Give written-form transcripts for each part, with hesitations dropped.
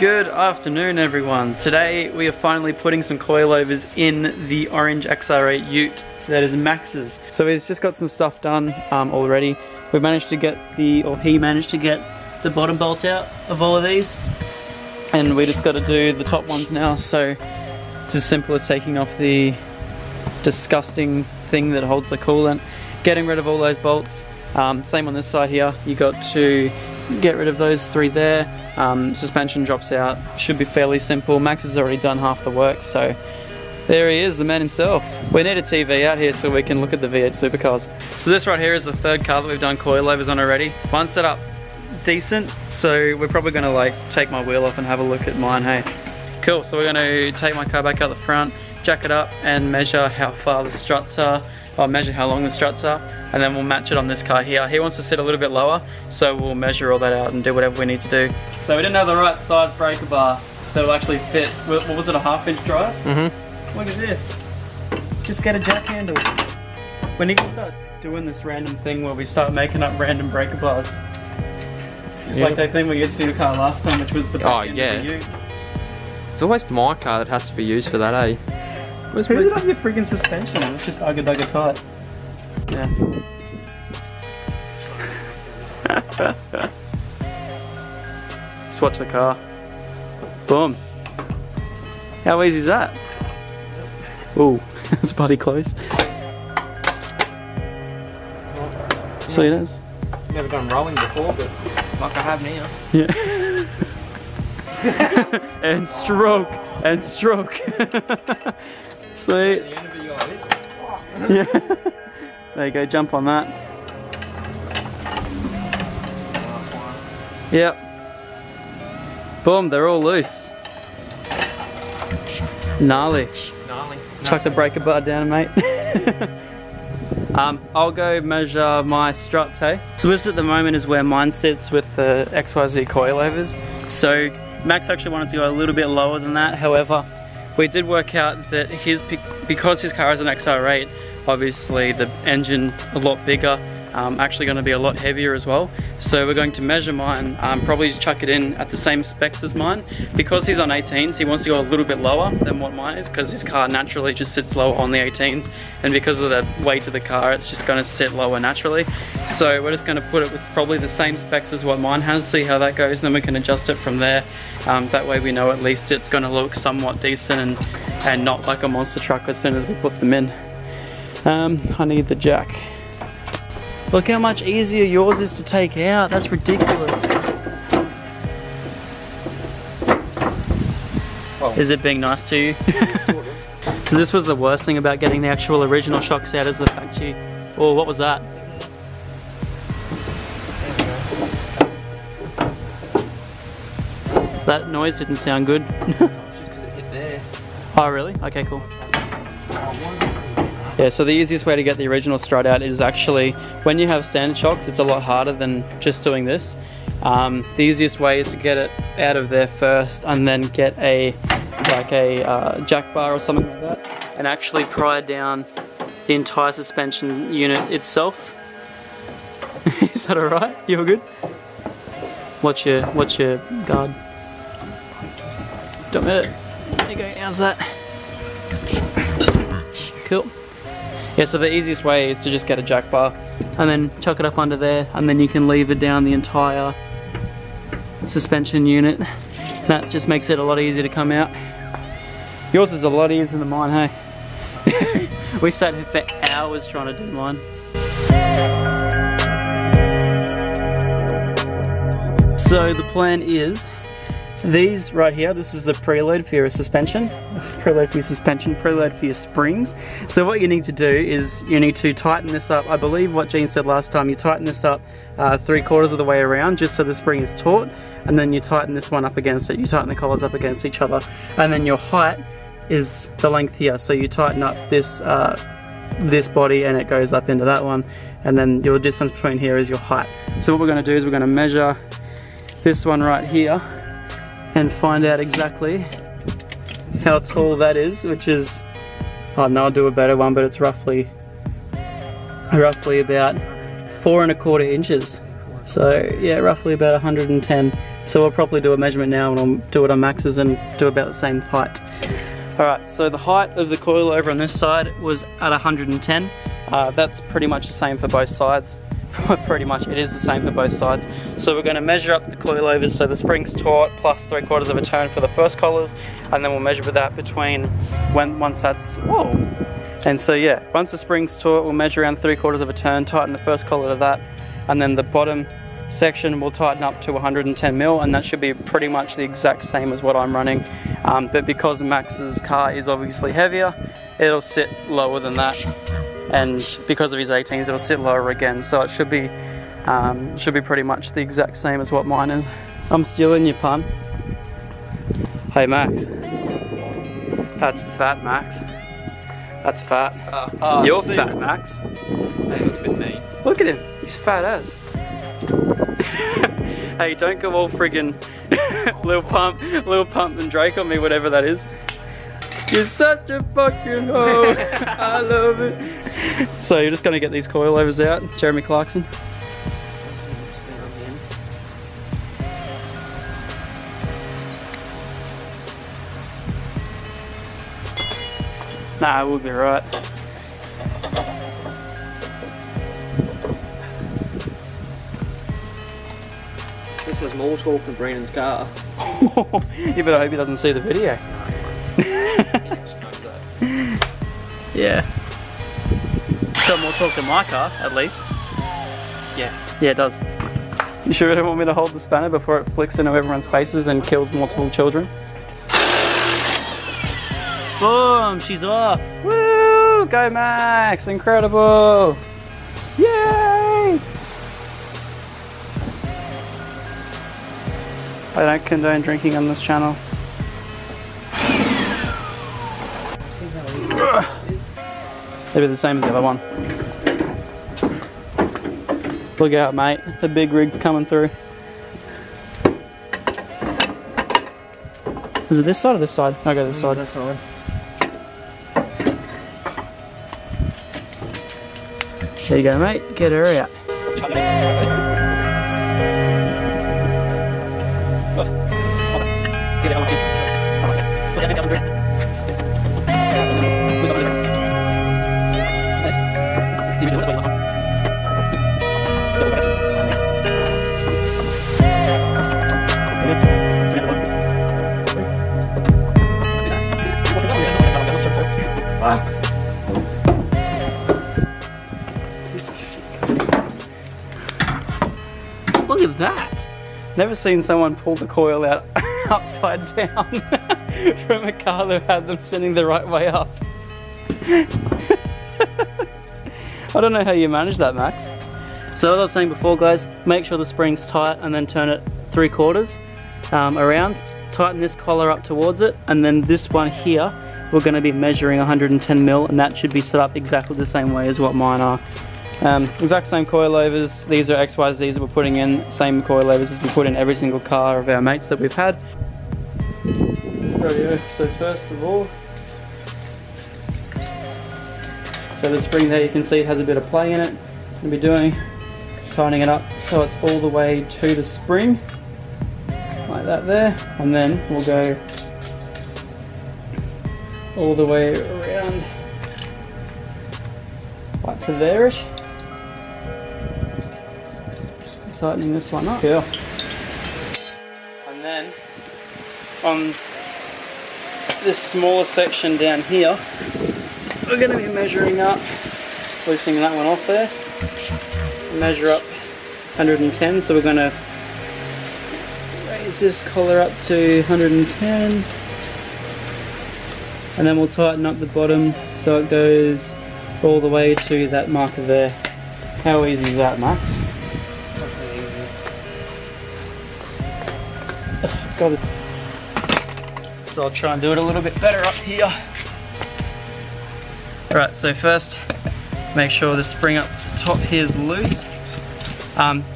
Good afternoon everyone. Today we are finally putting some coilovers in the orange XR8 ute that is Max's. So he's just got some stuff done already. We managed to get he managed to get the bottom bolt out of all of these, and we just got to do the top ones now. So it's as simple as taking off the disgusting thing that holds the coolant, getting rid of all those bolts. Same on this side here, you got to get rid of those three there. Suspension drops out, should be fairly simple. Max has already done half the work, so there he is, the man himself. We need a TV out here so we can look at the V8 supercars. So this right here is the third car that we've done coilovers on already. One set up decent, so we're probably gonna like take my wheel off and have a look at mine, hey. Cool, so we're gonna take my car back out the front, jack it up and measure how far the struts are, or measure how long the struts are, and then we'll match it on this car here. He wants to sit a little bit lower, so we'll measure all that out and do whatever we need to do. So we didn't have the right size breaker bar that will actually fit, what was it, a 1/2-inch drive? Mm-hmm. Look at this. Just get a jack handle. We need to start doing this random thing where we start making up random breaker bars. Yep. Like that thing we used for your car last time, which was the back end of the ute. It's always my car that has to be used for that, eh? Who did up your freaking suspension? It's just ugga-dugga tight. Yeah. Just watch the car. Boom. How easy is that? Ooh, it's bloody close. So it is. Never done rolling before, but like I have now. Yeah. And stroke, and stroke. Sweet. Yeah. There you go, jump on that. Yep. Boom, they're all loose. Gnarly. Chuck the breaker bar down, mate. I'll go measure my struts, hey? So this at the moment is where mine sits with the XYZ coilovers. So Max actually wanted to go a little bit lower than that, however, we did work out that because his car is an XR8, obviously the engine a lot bigger, actually going to be a lot heavier as well. So we're going to measure mine, probably chuck it in at the same specs as mine. Because he's on 18s, he wants to go a little bit lower than what mine is, because his car naturally just sits lower on the 18s, and because of the weight of the car, it's just going to sit lower naturally. So we're just going to put it with probably the same specs as what mine has, see how that goes, and then we can adjust it from there. That way we know at least it's going to look somewhat decent and not like a monster truck as soon as we put them in. I need the jack. Look how much easier yours is to take out. That's ridiculous. Well, is it being nice to you? So this was the worst thing about getting the actual original shocks out, is the fact you... Oh, what was that? That noise didn't sound good. Just because it hit there. Oh really? Okay, cool. Yeah, so the easiest way to get the original strut out is actually, when you have standard shocks, it's a lot harder than just doing this. The easiest way is to get it out of there first and then get a jack bar or something like that, and actually pry down the entire suspension unit itself. Is that alright? You all good? What's your guard? Don't hurt. There you go, how's that? Cool. Yeah, so the easiest way is to just get a jack bar and then chuck it up under there, and then you can lever down the entire suspension unit. That just makes it a lot easier to come out. Yours is a lot easier than mine, hey? We sat here for hours trying to do mine. So the plan is, these right here, this is the preload for your suspension. Preload for your suspension, preload for your springs. So what you need to do is you need to tighten this up. I believe what Gene said last time, you tighten this up 3/4 of the way around just so the spring is taut, and then you tighten this one up against it. You tighten the collars up against each other, and then your height is the length here. So you tighten up this this body and it goes up into that one, and then your distance between here is your height. So what we're going to do is we're going to measure this one right here and find out exactly how tall that is, which is, oh no, I'll do a better one, but it's roughly about 4 1/4 inches. So yeah, roughly about 110 So we'll probably do a measurement now and I'll do it on Max's and do about the same height. Alright, so the height of the coilover on this side was at 110. That's pretty much the same for both sides. Pretty much it is the same for both sides. So we're going to measure up the coilovers so the spring's taut plus 3/4 of a turn for the first collars, and then we'll measure with that between once that's, whoa. And so yeah, once the spring's taut we'll measure around 3/4 of a turn, tighten the first collar to that, and then the bottom section will tighten up to 110 mil, and that should be pretty much the exact same as what I'm running. But because Max's car is obviously heavier, it'll sit lower than that. And because of his 18s, it'll sit lower again. So it should be pretty much the exact same as what mine is. I'm stealing your pun. Hey Max. That's fat, Max. That's fat. You're fat, Max. Hey, it's a bit mean. Look at him. He's fat as. Hey, don't go all friggin' Lil Pump and Drake on me, whatever that is. You're such a fucking hoe. I love it. So you're just gonna get these coilovers out, Jeremy Clarkson. Nah, we'll be right. This was more talk than Brandon's car. You better hope he doesn't see the video. Yeah. Got more talk than my car, at least. Yeah. Yeah, it does. You sure you don't want me to hold the spanner before it flicks into everyone's faces and kills multiple children? Boom! She's off! Woo! Go Max! Incredible! Yay! I don't condone drinking on this channel. Maybe the same as the other one. Look out, mate. The big rig coming through. Is it this side or this side? I'll go this side. That's fine. There you go, mate. Get her out. Look at that! Never seen someone pull the coil out upside down from a car that had them sending the right way up. I don't know how you manage that, Max. So as I was saying before, guys, make sure the spring's tight and then turn it 3/4 around. Tighten this collar up towards it, and then this one here, we're going to be measuring 110 mil, and that should be set up exactly the same way as what mine are. Exact same coilovers. These are XYZs that we're putting in, same coilovers as we put in every single car of our mates that we've had. Rightio, so first of all, so the spring there, you can see it has a bit of play in it. We'll be doing, tightening it up so it's all the way to the spring, like that there, and then we'll go all the way around, like to there-ish. Tightening this one up. Cool. And then on this smaller section down here, we're going to be measuring up, loosening that one off there, measure up 110, so we're going to raise this collar up to 110, and then we'll tighten up the bottom so it goes all the way to that marker there. How easy is that, Max? Got it. So I'll try and do it a little bit better up here. Alright, so first make sure the spring up top here is loose.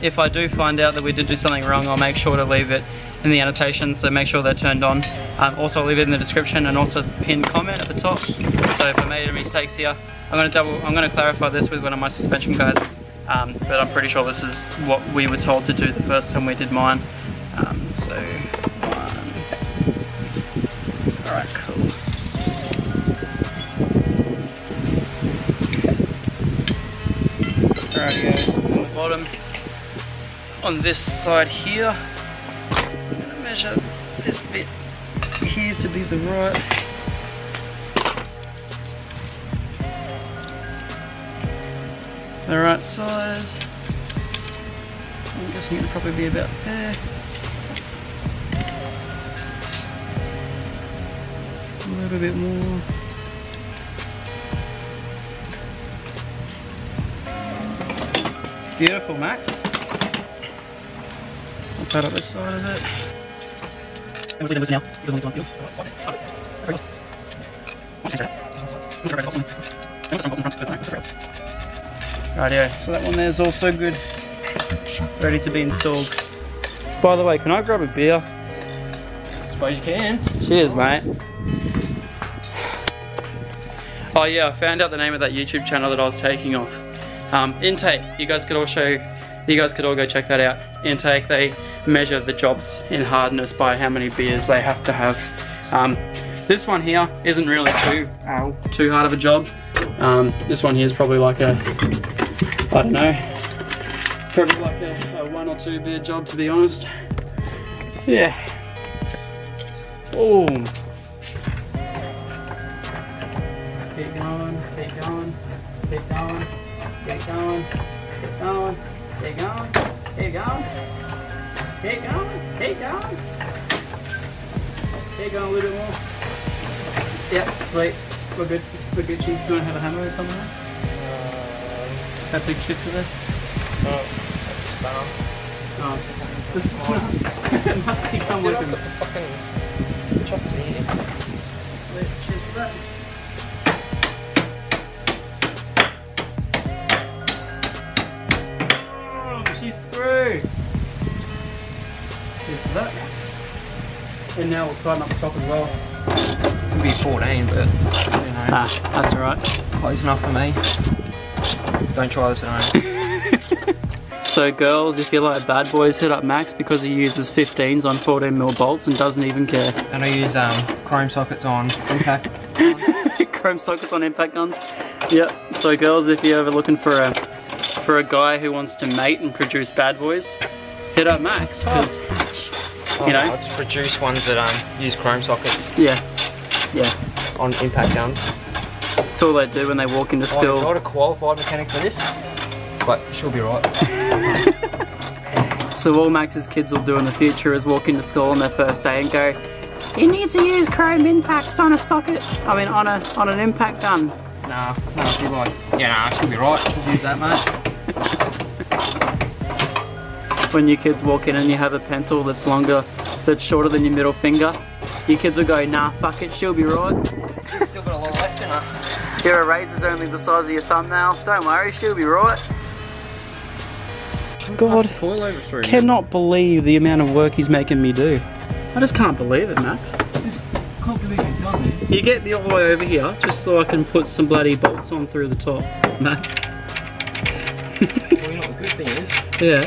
If I do find out that we did do something wrong, I'll make sure to leave it in the annotations, so make sure they're turned on. Also I'll leave it in the description and also pinned comment at the top. So if I made any mistakes here, I'm going to clarify this with one of my suspension guys, but I'm pretty sure this is what we were told to do the first time we did mine. So, 1. Alright, cool. Rightio, on the bottom. On this side here, I'm going to measure this bit here to be the right size. I'm guessing it'll probably be about there. A little bit more. Beautiful, Max. I'll tight up this side of it. And we'll see now. Rightio, so that one there is also good. Ready to be installed. By the way, can I grab a beer? I suppose you can. Cheers, mate. Oh yeah, I found out the name of that YouTube channel that I was taking off. Intake. You guys could all go check that out. Intake. They measure the jobs in hardness by how many beers they have to have. This one here isn't really too hard of a job. This one here is probably like a, I don't know, probably like a 1 or 2 beer job, to be honest. Yeah. Boom. Keep going, keep going, keep going, keep going, keep going, keep going, keep going, keep going, keep going. Keep going a little bit more. Yep, sweet. We're good. We're good. Do you want to have a hammer or something? That big shit for this? Oh, this it must be come with the fucking chocolate here. Sweet. Cheers for that. Oh, she's through. Cheers for that. And now we'll tighten up the top as well. It'll be 14, but you know. Ah, that's alright. Close enough for me. Don't try this at home. So girls, if you like bad boys, hit up Max because he uses 15s on 14mm bolts and doesn't even care. And I use chrome sockets on impact. Chrome sockets on impact guns. Yep. So girls, if you're ever looking for a guy who wants to mate and produce bad boys, hit up Max because you know. I'll just produce ones that use chrome sockets. Yeah. Yeah. On impact guns. That's all they do when they walk into school. I'm not a qualified mechanic for this, but she'll be right. So all Max's kids will do in the future is walk into school on their first day and go, "You need to use chrome impacts on a socket. I mean, on an impact gun." Nah, she'll be like, yeah, nah, she'll be right. Just use that, mate. When your kids walk in and you have a pencil that's shorter than your middle finger, your kids will go, "Nah, fuck it, she'll be right." She's still got a lot left in her. Your eraser's only the size of your thumbnail. Don't worry, she'll be right. God, cannot believe the amount of work he's making me do. I just can't believe it, Max. Can't believe you've done this. You get me all the way over here just so I can put some bloody bolts on through the top. No. Well, you know what the good thing is? Yeah.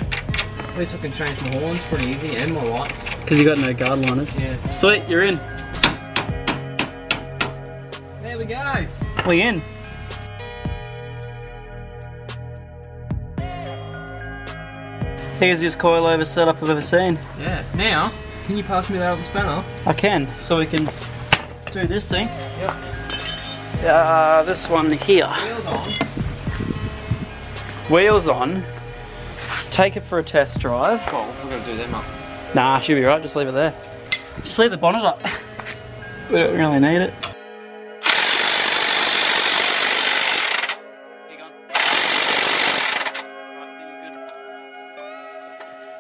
At least I can change my horns pretty easy and my lights. Because you got no guard liners. Yeah. Sweet, you're in. There we go. We in. Easiest coilover setup I've ever seen. Yeah. Now, can you pass me that other spanner? I can, so we can do this thing. Yep. This one here. Wheels on. Wheels on. Take it for a test drive. Well, we're going to do them up. Nah, should be right, just leave it there. Just leave the bonnet up. We don't really need it.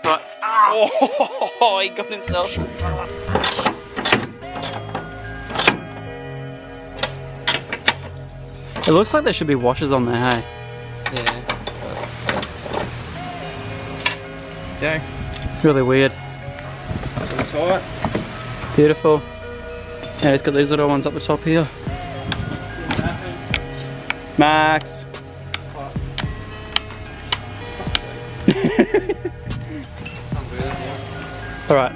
Right. Oh, he got himself. It looks like there should be washers on there, hey? Yeah. Really weird. Tight. Beautiful. Yeah, it's got these little ones up the top here. Max. Alright,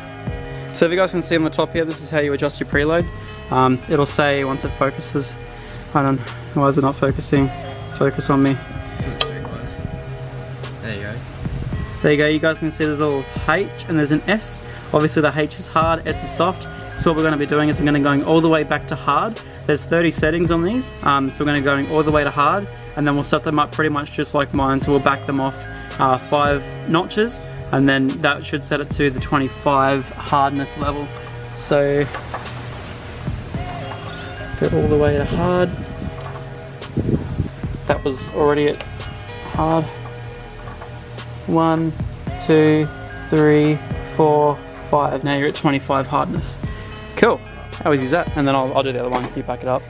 So if you guys can see on the top here, this is how you adjust your preload. It'll say once it focuses. I don't know, why is it not focusing? Focus on me. There you go. There you go, you guys can see there's a little H and there's an S. Obviously the H is hard, S is soft. So what we're going to be doing is we're going to be going all the way back to hard. There's 30 settings on these, so we're going to be going all the way to hard, and then we'll set them up pretty much just like mine. So we'll back them off 5 notches, and then that should set it to the 25 hardness level. So go all the way to hard. That was already at hard. 1, 2, 3, 4, 5. Now you're at 25 hardness. Cool. How easy is that? And then I'll do the other one. You back it up.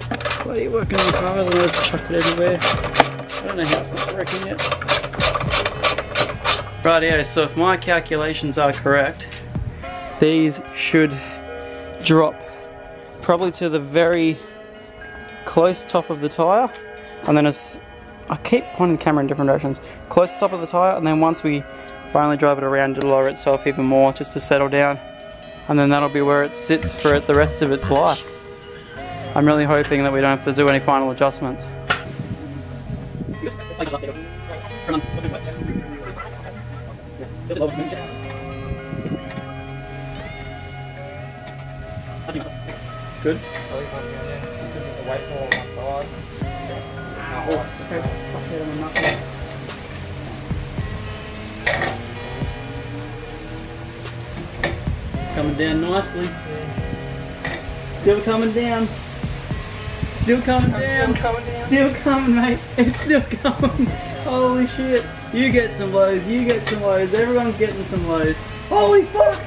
Why are you working on the car? Otherwise, chuck it everywhere. I don't know how it's not working yet. Rightio, so if my calculations are correct, these should drop probably to the very close top of the tyre, and then as I keep pointing the camera in different directions, close to the top of the tyre, and then once we finally drive it around, it'll lower itself even more just to settle down, and then that'll be where it sits for the rest of its life. I'm really hoping that we don't have to do any final adjustments. Good. Coming down nicely. Still coming down. Still coming down. Still coming, mate. It's still coming. Holy shit. You get some lows, you get some lows, everyone's getting some lows. Holy fuck!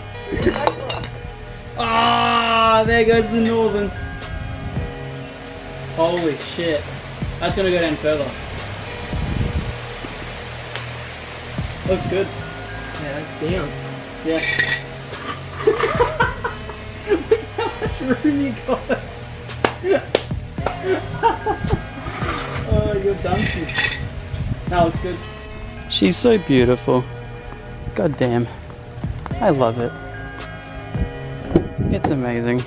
Ah, there goes the northern. Holy shit. That's gonna go down further. Looks good. Yeah, it's down. Yeah. Look how much room you got. Oh, you're dumpy. That looks good. She's so beautiful. God damn. I love it. It's amazing.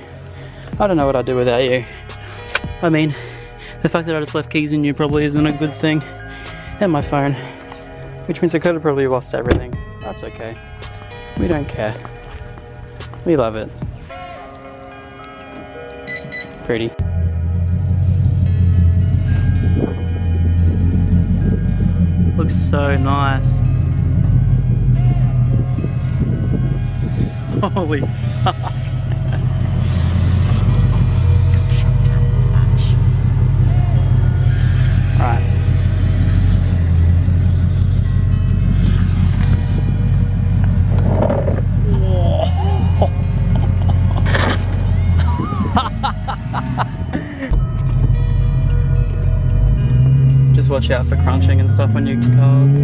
I don't know what I'd do without you. I mean, the fact that I just left keys in you probably isn't a good thing. And my phone. Which means I could have probably lost everything. That's okay. We don't care. We love it. Pretty. Looks so nice. Holy fuck. Right. Just watch out for crunching and stuff on your cards.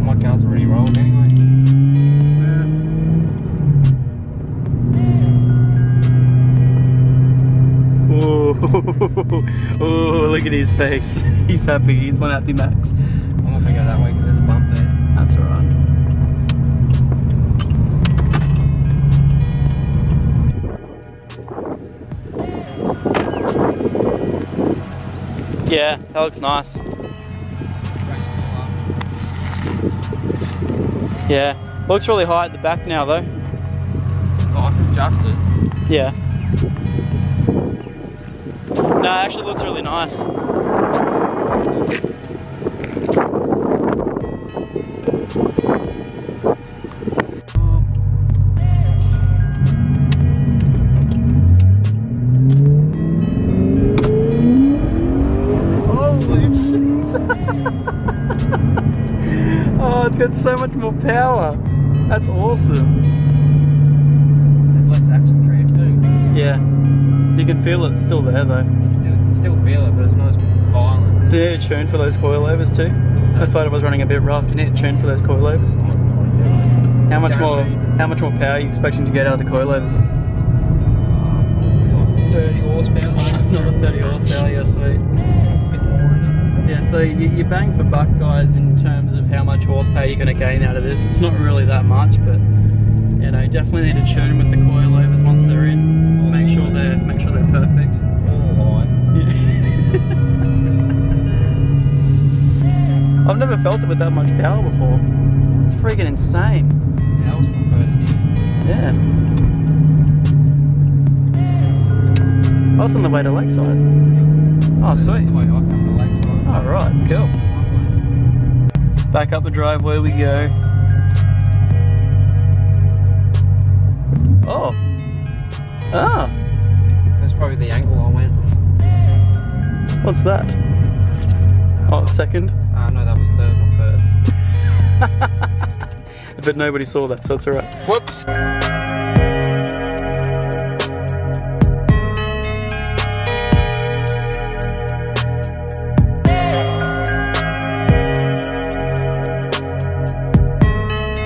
My cards already rolled anyway. Oh, look at his face. He's happy. He's one happy Max. I'm not gonna go that way because there's a bump there. That's alright. Yeah, that looks nice. Yeah, looks really high at the back now though. Oh, I can adjust it. Yeah. No, it actually looks really nice. Oh, it's got so much more power. That's awesome. There's less action tree too. Yeah. You can feel it still there though. You can still feel it, but it's not as violent. Do you need to tune for those coilovers too? I thought it was running a bit rough. Do you need to tune for those coilovers? How much more power are you expecting to get out of the coilovers? 30 horsepower. Another 30 horsepower, yeah, sweet. Yeah, so you bang for buck, guys, in terms of how much horsepower you're going to gain out of this. It's not really that much, but You know, definitely need to churn with the coilovers once they're in. Make sure they're perfect. I've never felt it with that much power before. It's freaking insane. Yeah, that was my first gear. Yeah. Oh, it's on the way to Lakeside. Oh, sweet. That's the way I come to Lakeside. Oh, right, cool. Back up the driveway we go. Oh. Ah. That's probably the angle I went. What's that? Oh, second. No, that was third, not first. But nobody saw that, so it's alright. Whoops.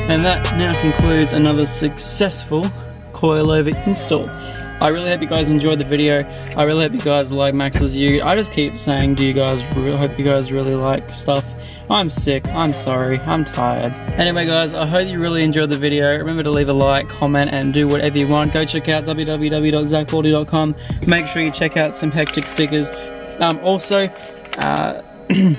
And that now concludes another successful coilover install. I really hope you guys enjoyed the video. I really hope you guys like Max's ute. I just keep saying, do you guys hope you guys really like stuff. I'm sick, I'm sorry, I'm tired. Anyway guys, I hope you really enjoyed the video. Remember to leave a like, comment, and do whatever you want. Go check out www.ZacBaldy.com. Make sure you check out some hectic stickers. Also, you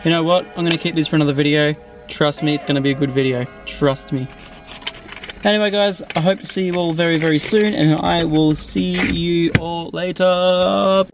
know what? I'm gonna keep this for another video. Trust me, it's gonna be a good video. Trust me. Anyway guys, I hope to see you all very, very soon, and I will see you all later.